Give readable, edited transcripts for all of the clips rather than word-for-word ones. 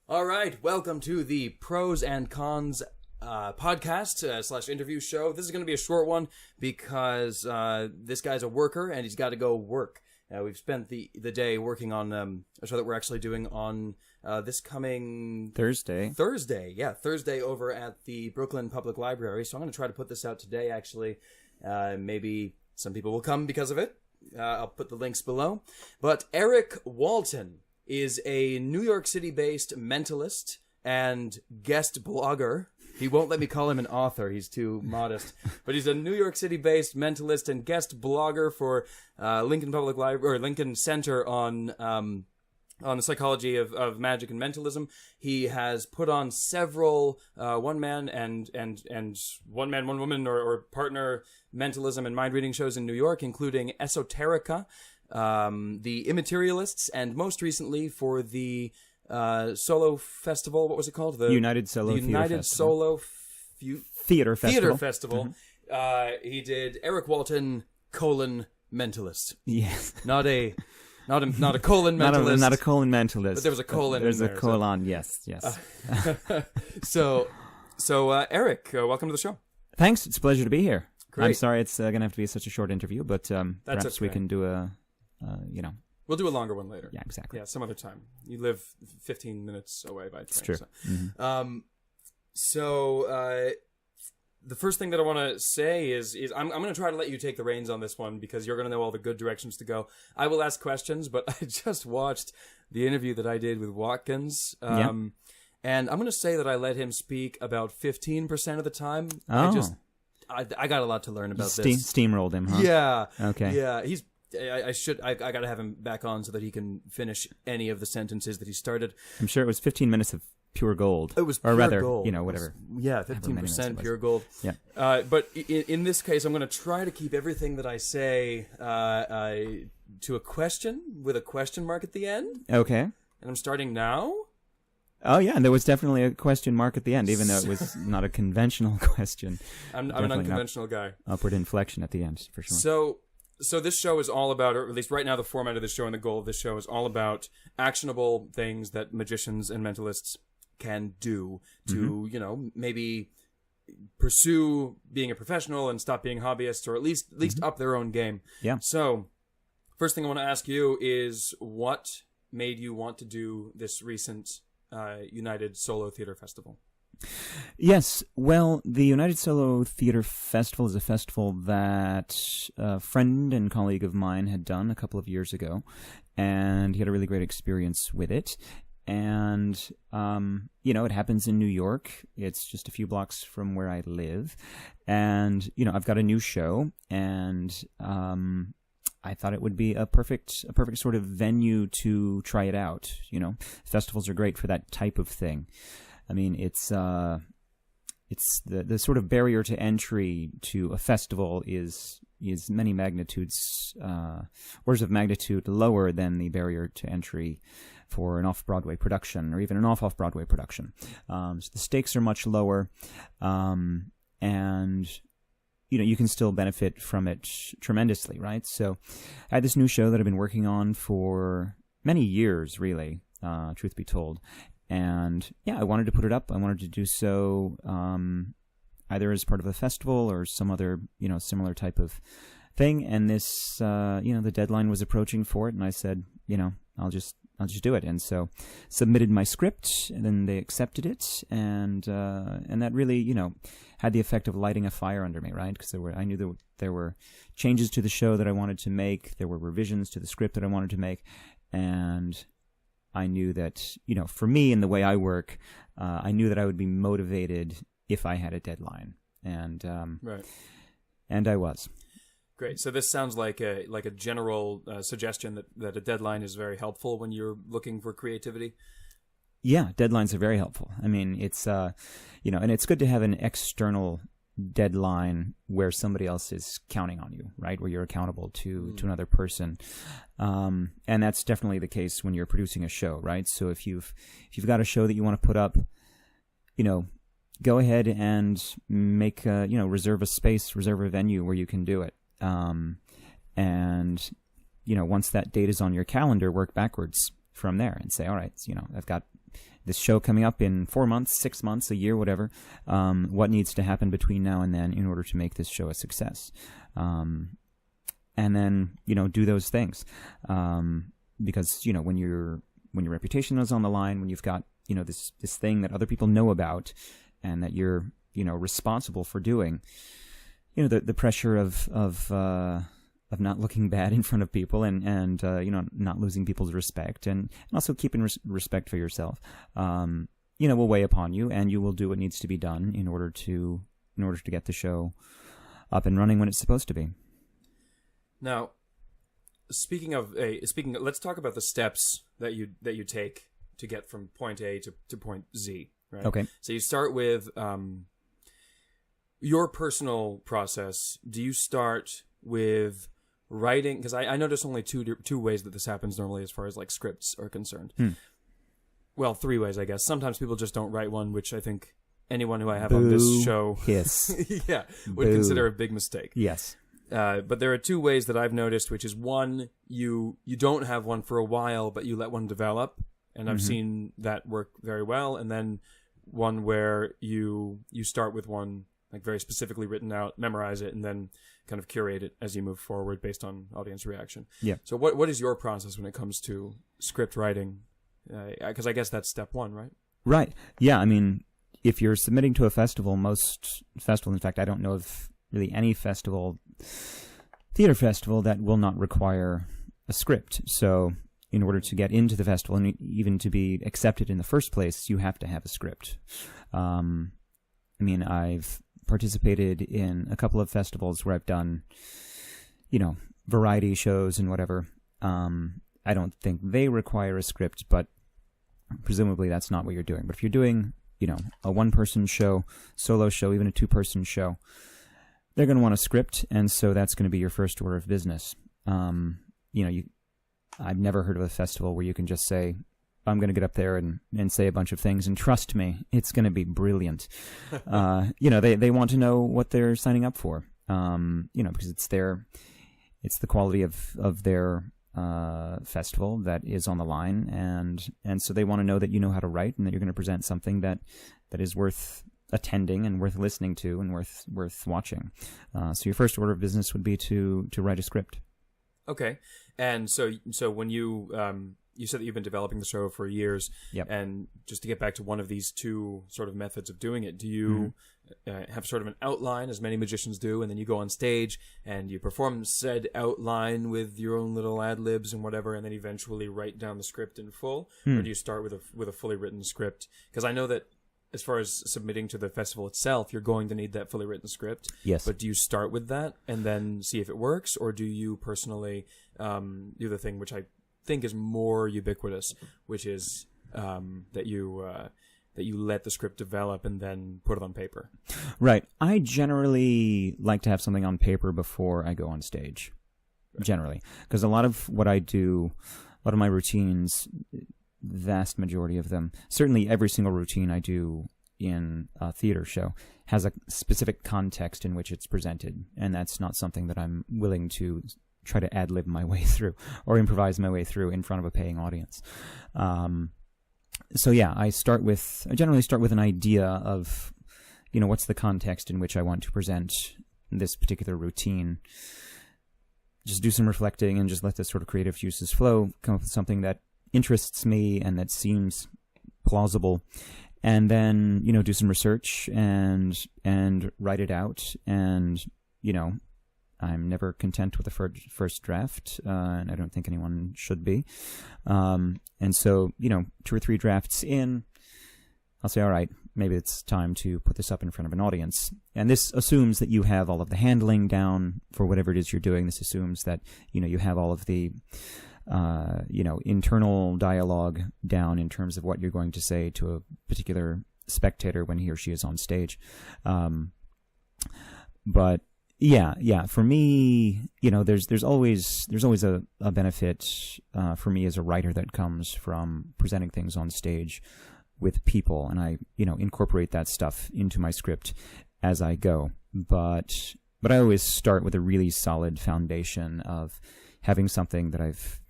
All right, welcome to the Pros and Cons podcast slash interview show. This is going to be a short one because this guy's a worker and he's got to go work. We've spent the day working on a show that we're actually doing on this coming Thursday over at the Brooklyn Public Library. So I'm going to try to put this out today, actually. Maybe some people will come because of it. I'll put the links below. But Eric Walton is a New York City-based mentalist and guest blogger. He won't let me call him an author. He's too modest. But he's a New York City-based mentalist and guest blogger for Lincoln Public Library or Lincoln Center on the psychology of magic and mentalism. He has put on several one man, one woman, or partner mentalism and mind reading shows in New York, including Esoterica, the Immaterialists, and most recently for the solo festival. What was it called? The United Solo Theater Festival. Mm-hmm. He did Eric Walton : mentalist. Yes. Not a colon mentalist. not a colon mentalist. But there was a colon. There's in a there, colon. Yes. So Eric, welcome to the show. Thanks. It's a pleasure to be here. Great. I'm sorry it's going to have to be such a short interview, but perhaps we can do We'll do a longer one later. Yeah, exactly. Yeah, some other time. You live 15 minutes away by train. It's true. So. Mm-hmm. The first thing that I want to say is I'm going to try to let you take the reins on this one because you're going to know all the good directions to go. I will ask questions, but I just watched the interview that I did with Watkins. And I'm going to say that I let him speak about 15% of the time. Oh. I got a lot to learn about this. Steamrolled him, huh? Yeah. Okay. Yeah. I got to have him back on so that he can finish any of the sentences that he started. I'm sure it was 15 minutes of pure gold. It was or pure rather, gold. Whatever. 15% pure gold. Yeah. But in this case, I'm going to try to keep everything that I say to a question with a question mark at the end. Okay. And I'm starting now. Oh, yeah, and there was definitely a question mark at the end, even though it was not a conventional question. I'm an unconventional guy. Upward inflection at the end, for sure. So this show is all about, or at least right now the format of this show and the goal of this show is all about actionable things that magicians and mentalists can do to, maybe pursue being a professional and stop being hobbyists, or at least up their own game. Yeah. So, first thing I want to ask you is what made you want to do this recent United Solo Theater Festival? Yes, well, the United Solo Theater Festival is a festival that a friend and colleague of mine had done a couple of years ago, and he had a really great experience with it. And, it happens in New York. It's just a few blocks from where I live. And, I've got a new show, and I thought it would be a perfect sort of venue to try it out. Festivals are great for that type of thing. I mean, it's the sort of barrier to entry to a festival is many magnitudes, orders of magnitude lower than the barrier to entry for an off-Broadway production or even an off-Broadway production. So the stakes are much lower, and you can still benefit from it tremendously, right? So I had this new show that I've been working on for many years, really, truth be told. And yeah, I wanted to put it up. I wanted to do so either as part of a festival or some other, similar type of thing. And this, the deadline was approaching for it, and I said, I'll just do it. And so submitted my script, and then they accepted it, and that really, had the effect of lighting a fire under me, right? Because I knew that there were changes to the show that I wanted to make, there were revisions to the script that I wanted to make, and I knew that, for me and the way I work, I knew that I would be motivated if I had a deadline, and right, and I was. Great. So this sounds like a general suggestion that a deadline is very helpful when you're looking for creativity. Yeah, deadlines are very helpful. I mean, it's and it's good to have an external deadline where somebody else is counting on you, right? Where you're accountable to another person. And that's definitely the case when you're producing a show, right? So if you've got a show that you want to put up, go ahead and make reserve a space, reserve a venue where you can do it. And once that date is on your calendar, work backwards from there and say, all right, I've got this show coming up in 4 months, 6 months, a year, whatever. What needs to happen between now and then in order to make this show a success? And then, do those things. Because, when your reputation is on the line, when you've got, this thing that other people know about and that you're, responsible for doing, the pressure of not looking bad in front of people and not losing people's respect and also keeping respect for yourself, will weigh upon you, and you will do what needs to be done in order to get the show up and running when it's supposed to be. Now, let's talk about the steps that you take to get from point A to point Z, right? Okay. So you start with your personal process. Do you start with writing? Because I notice only two ways that this happens normally as far as like scripts are concerned. Well, 3 ways, I guess. Sometimes people just don't write one, which I think anyone who I have on this show would consider a big mistake. Yes. But there are 2 ways that I've noticed, which is one, you don't have one for a while, but you let one develop, and I've seen that work very well. And then one where you start with one like very specifically written out, memorize it, and then kind of curate it as you move forward based on audience reaction. Yeah. So what is your process when it comes to script writing? Because I guess that's step 1, right? Right. Yeah. I mean, if you're submitting to a festival, most festivals, in fact, I don't know of really any theater festival that will not require a script. So in order to get into the festival and even to be accepted in the first place, you have to have a script. I mean, I've participated in a couple of festivals where I've done, variety shows and whatever. I don't think they require a script, but presumably that's not what you're doing. But if you're doing, a 1-person show, solo show, even a 2-person show, they're going to want a script, and so that's going to be your first order of business. I've never heard of a festival where you can just say, I'm going to get up there and say a bunch of things, and trust me, it's going to be brilliant. They want to know what they're signing up for, because it's the quality of their festival that is on the line, and so they want to know that you know how to write and that you're going to present something that is worth attending and worth listening to and worth watching. So your first order of business would be to write a script. Okay, and so when you said that you've been developing the show for years, yep. And just to get back to one of these 2 sort of methods of doing it, do you have sort of an outline, as many magicians do, and then you go on stage and you perform said outline with your own little ad-libs and whatever, and then eventually write down the script in full? Or do you start with a fully written script? Because I know that as far as submitting to the festival itself, you're going to need that fully written script. Yes. But do you start with that and then see if it works, or do you personally do the thing which I think is more ubiquitous, which is that you let the script develop and then put it on paper? Right. I generally like to have something on paper before I go on stage. Right. Generally, because a lot of what I do, a lot of my routines, vast majority of them, certainly every single routine I do in a theater show has a specific context in which it's presented, and that's not something that I'm willing to try to ad-lib my way through or improvise my way through in front of a paying audience. So yeah, I generally start with an idea of, what's the context in which I want to present this particular routine. Just do some reflecting and just let the sort of creative juices flow, come up with something that interests me and that seems plausible, and then do some research and write it out. And I'm never content with the first draft, and I don't think anyone should be. And so 2 or 3 drafts in, I'll say, all right, maybe it's time to put this up in front of an audience. And this assumes that you have all of the handling down for whatever it is you're doing. This assumes that you have all of the internal dialogue down in terms of what you're going to say to a particular spectator when he or she is on stage. But yeah, for me, there's always a benefit for me as a writer that comes from presenting things on stage with people, and I incorporate that stuff into my script as I go. But I always start with a really solid foundation of having something that I've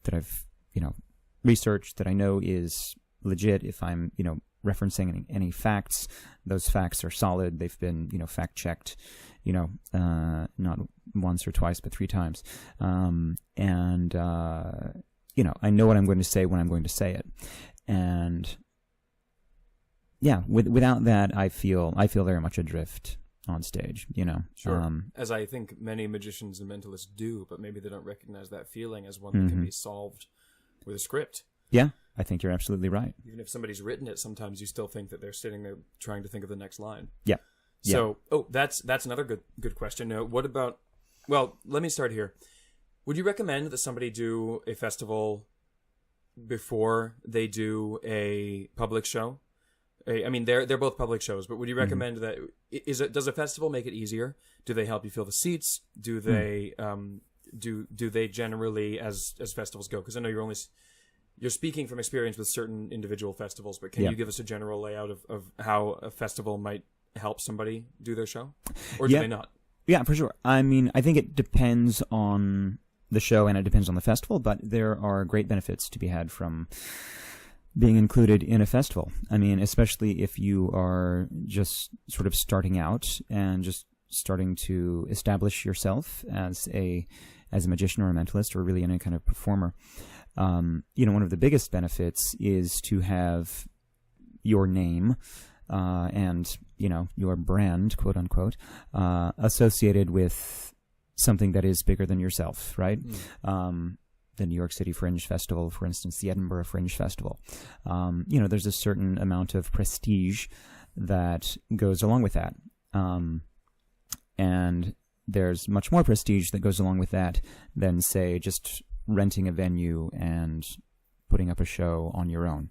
research that I know is legit, if I'm, referencing any facts, those facts are solid. They've been, fact checked, not once or twice, but 3 times. I know what I'm going to say when I'm going to say it. And yeah, without that, I feel very much adrift on stage, Sure. As I think many magicians and mentalists do, but maybe they don't recognize that feeling as one that can be solved with a script. Yeah, I think you're absolutely right. Even if somebody's written it, sometimes you still think that they're sitting there trying to think of the next line. Yeah. So, that's another good question. What about? Well, let me start here. Would you recommend that somebody do a festival before they do a public show? They're both public shows, but would you recommend that? Does a festival make it easier? Do they help you fill the seats? Do they do they generally, as festivals go? Because I know you're speaking from experience with certain individual festivals, but can you give us a general layout of how a festival might help somebody do their show, or do they not? Yeah, for sure. I think it depends on the show and it depends on the festival, but there are great benefits to be had from being included in a festival. Especially if you are just sort of starting out and just starting to establish yourself as a magician or a mentalist or really any kind of performer. One of the biggest benefits is to have your name and your brand, quote unquote, associated with something that is bigger than yourself, right? The New York City Fringe Festival, for instance, the Edinburgh Fringe Festival. There's a certain amount of prestige that goes along with that. And there's much more prestige that goes along with that than, say, just renting a venue and putting up a show on your own.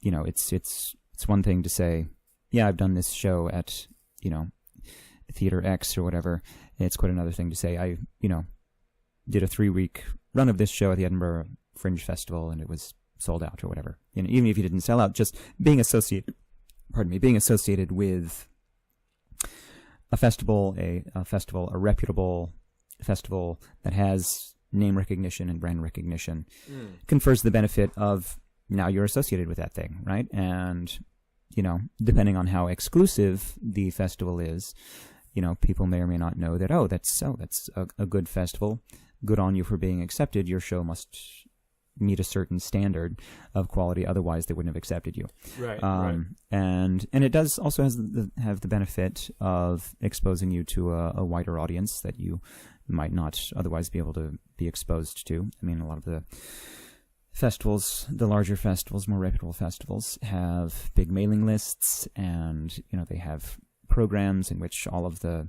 It's one thing to say, yeah, I've done this show at, Theater X or whatever. It's quite another thing to say, I did a 3-week run of this show at the Edinburgh Fringe Festival and it was sold out or whatever. Even if you didn't sell out, just being associated with a festival, a reputable festival that has name recognition and brand recognition confers the benefit of now you're associated with that thing, right? And, depending on how exclusive the festival is, people may or may not know that, that's a good festival. Good on you for being accepted. Your show must meet a certain standard of quality, otherwise they wouldn't have accepted you. Right. And it does also have the benefit of exposing you to a wider audience that you might not otherwise be able to be exposed to. A lot of the festivals, the larger festivals, more reputable festivals, have big mailing lists, and they have programs in which all of the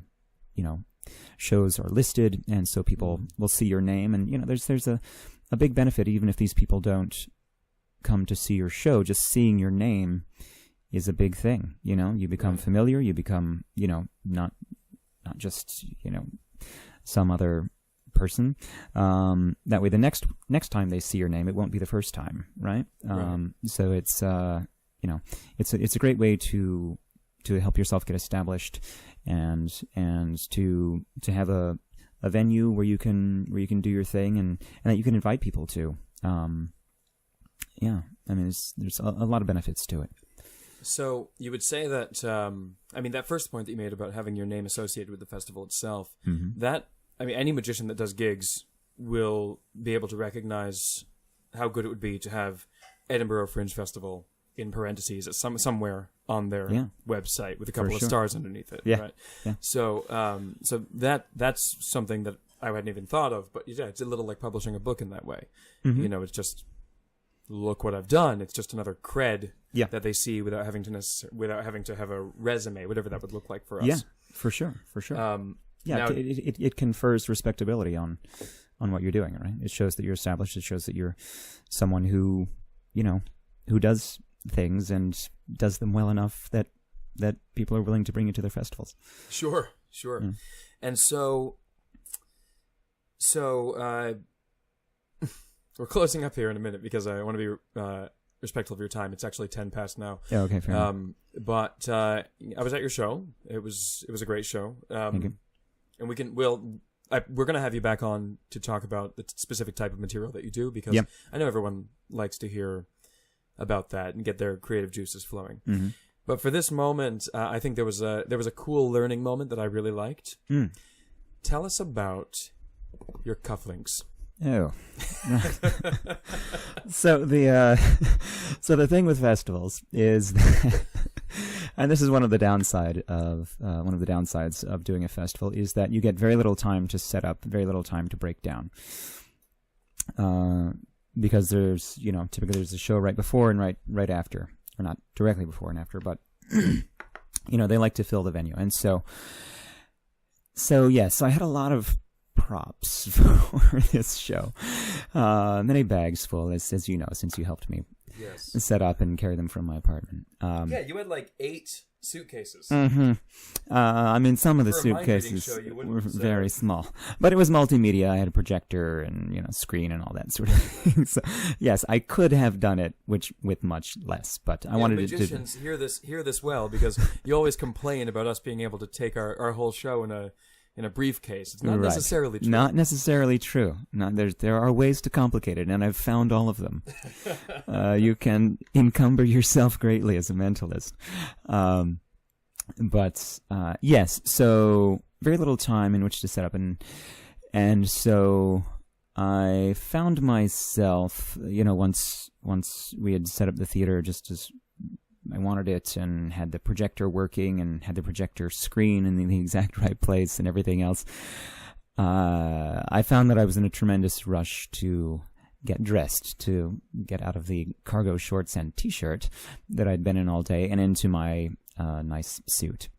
shows are listed, and so people will see your name, and there's a big benefit. Even if these people don't come to see your show, just seeing your name is a big thing. You become familiar, you become not just some other person. That way the next time they see your name, it won't be the first time, right? So it's it's a great way to help yourself get established and to have a venue where you can do your thing and that you can invite people to. There's a lot of benefits to it. So you would say that that first point that you made about having your name associated with the festival itself, that any magician that does gigs will be able to recognize how good it would be to have Edinburgh Fringe Festival in parentheses at somewhere on their website with a couple of stars underneath it. Yeah. Right. Yeah. So that's something that I hadn't even thought of, but yeah, it's a little like publishing a book in that way. It's just, look what I've done. It's just another cred that they see without having to have a resume, whatever that would look like for us. Yeah, for sure. Now, it confers respectability on what you're doing, right? It shows that you're established. It shows that you're someone who does things and does them well enough that people are willing to bring you to their festivals. Sure. Yeah. And so we're closing up here in a minute because I want to be respectful of your time. It's actually 10 past now. Yeah, okay, fair enough. But I was at your show. It was a great show. Thank you. And we're going to have you back on to talk about the specific type of material that you do, because I know everyone likes to hear about that and get their creative juices flowing. Mm-hmm. But for this moment, I think there was a cool learning moment that I really liked. Tell us about your cufflinks. Oh, so the thing with festivals is, and this is one of the downsides of doing a festival, is that you get very little time to set up, very little time to break down, because there's typically there's a show right before and right after, or not directly before and after, but they like to fill the venue, and so I had a lot of props for this show, many bags full, as you know, since you helped me set up and carry them from my apartment. You had like 8 suitcases. Mm-hmm. I mean, some of the suitcases were very small, but it was multimedia. I had a projector and screen and all that sort of thing. So yes, I could have done it with much less, but I wanted magicians hear this well, because you always complain about us being able to take our whole show in a briefcase. It's not necessarily true. Not necessarily true. There are ways to complicate it, and I've found all of them. You can encumber yourself greatly as a mentalist. But yes, so very little time in which to set up, and so I found myself, once we had set up the theater just as I wanted it, and had the projector working, and had the projector screen in the exact right place and everything else, I found that I was in a tremendous rush to get dressed, to get out of the cargo shorts and t-shirt that I'd been in all day and into my nice suit.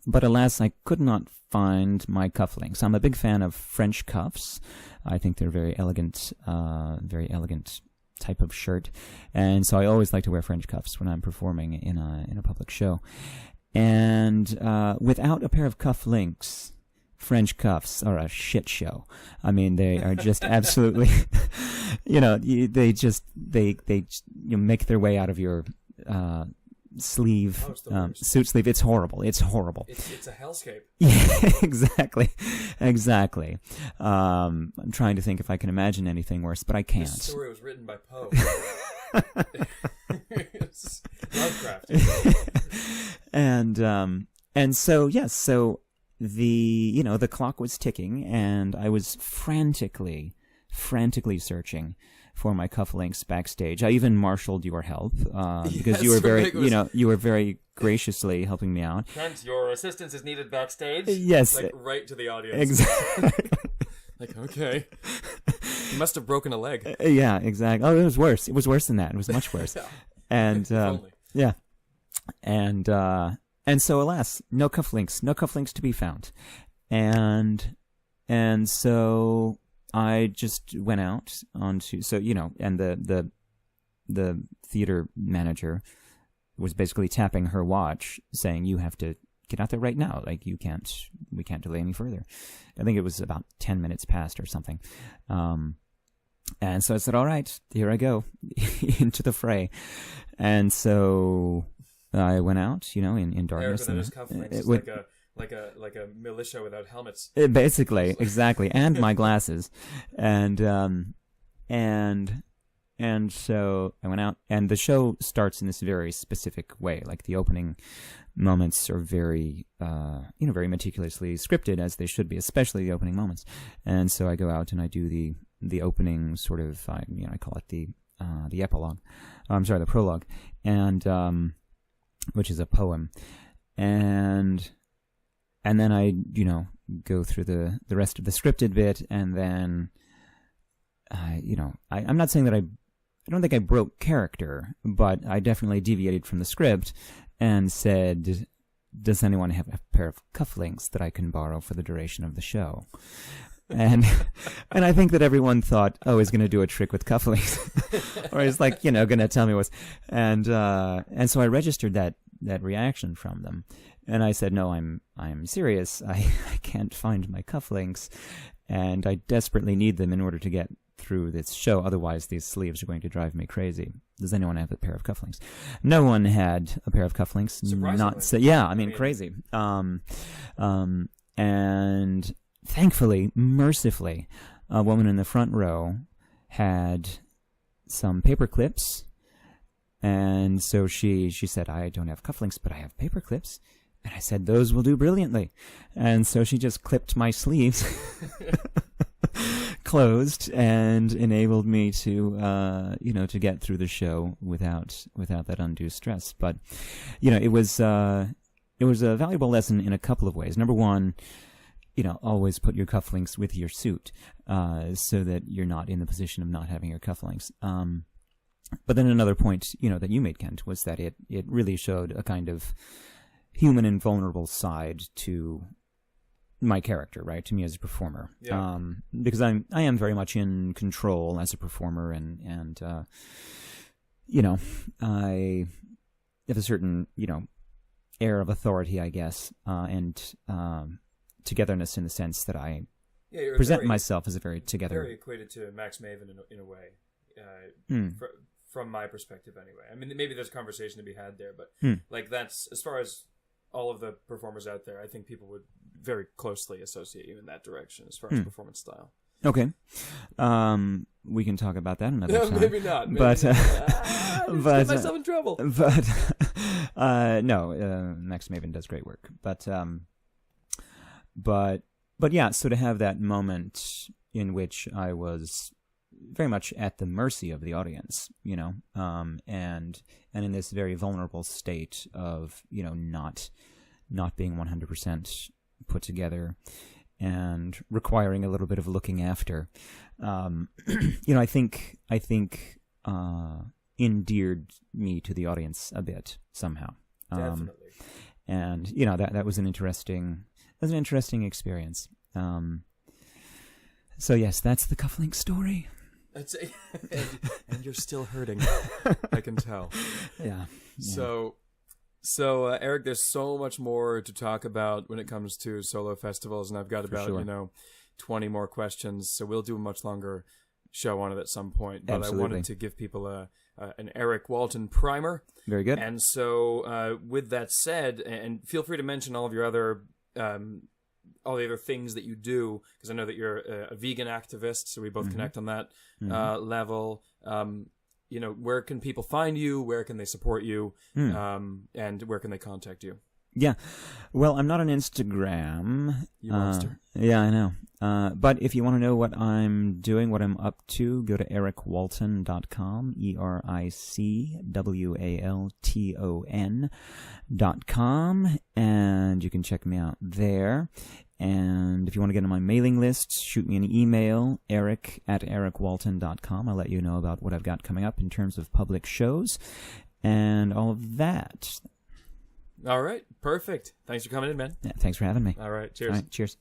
But alas, I could not find my cufflinks. I'm a big fan of French cuffs. I think they're very elegant type of shirt, and so I always like to wear French cuffs when I'm performing in a public show. And without a pair of cufflinks, French cuffs are a shit show. I mean, they are just absolutely, they make their way out of your sleeve, suit sleeve. It's horrible. It's horrible. It's a hellscape. Yeah, exactly. I'm trying to think if I can imagine anything worse, but I can't. This story was written by Poe. It's Lovecraft. And so yes, so the clock was ticking, and I was frantically searching for my cufflinks backstage. I even marshaled your help because you were very graciously helping me out. Trent, your assistance is needed backstage. Yes, right to the audience. Exactly. Okay, you must have broken a leg. Yeah, exactly. Oh, it was worse. It was worse than that. It was much worse. And yeah, and so alas, no cufflinks to be found, and so I just went out onto, and the theater manager was basically tapping her watch, saying, "You have to get out there right now. Like, we can't delay any further." I think it was about 10 minutes past or something. And so I said, "All right, here I go," into the fray. And so I went out, in darkness. Like a militia without helmets. Basically, exactly, and my glasses, and so I went out, and the show starts in this very specific way. Like, the opening moments are very, very meticulously scripted, as they should be, especially the opening moments. And so I go out and I do the opening sort of, I call it the epilogue. The prologue, and which is a poem, and then I, go through the rest of the scripted bit, and then, I'm not saying that I don't think I broke character, but I definitely deviated from the script and said, "Does anyone have a pair of cufflinks that I can borrow for the duration of the show?" And I think that everyone thought, "Oh, he's going to do a trick with cufflinks," or he's like, going to tell me what's, and so I registered that reaction from them. And I said, "No, I'm serious. I can't find my cufflinks, and I desperately need them in order to get through this show. Otherwise, these sleeves are going to drive me crazy. Does anyone have a pair of cufflinks?" No one had a pair of cufflinks. Surprisingly. Crazy. And thankfully, mercifully, a woman in the front row had some paper clips, and so she said, I don't have cufflinks, but I have paper clips. And I said, those will do brilliantly. And so she just clipped my sleeves closed and enabled me to, to get through the show without that undue stress. But, it was a valuable lesson in a couple of ways. Number one, always put your cufflinks with your suit, so that you're not in the position of not having your cufflinks. But then another point, that you made, Kent, was that it really showed a kind of human and vulnerable side to my character, right? To me as a performer. Yeah. Because I am very much in control as a performer, and I have a certain, air of authority, I guess, and togetherness in the sense that I present myself as a very together. Very equated to Max Maven in a way, from my perspective anyway. I mean, maybe there's a conversation to be had there, but like that's, as far as all of the performers out there, I think people would very closely associate you in that direction as far as performance style. Okay. We can talk about that another time. Maybe not. But get myself in trouble. But no, Max Maven does great work. But yeah, so to have that moment in which I was very much at the mercy of the audience, and in this very vulnerable state of, not being 100% put together and requiring a little bit of looking after, I think endeared me to the audience a bit somehow. Definitely. And that was an interesting experience. So yes, that's the cufflink story. And you're still hurting. I can tell. Yeah. So Eric, there's so much more to talk about when it comes to solo festivals, and I've got about 20 more questions. So we'll do a much longer show on it at some point. But Absolutely. I wanted to give people an Eric Walton primer. Very good. And so with that said, and feel free to mention all of your other all the other things that you do, because I know that you're a vegan activist, so we both connect on that level. Where can people find you? Where can they support you? And where can they contact you? Yeah. Well, I'm not on Instagram. You monster. Yeah, I know. But if you want to know what I'm doing, what I'm up to, go to ericwalton.com, EricWalton.com, and you can check me out there. And if you want to get on my mailing list, shoot me an email, eric@ericwalton.com. I'll let you know about what I've got coming up in terms of public shows and all of that. All right. Perfect. Thanks for coming in, man. Yeah, thanks for having me. All right. Cheers. All right, cheers.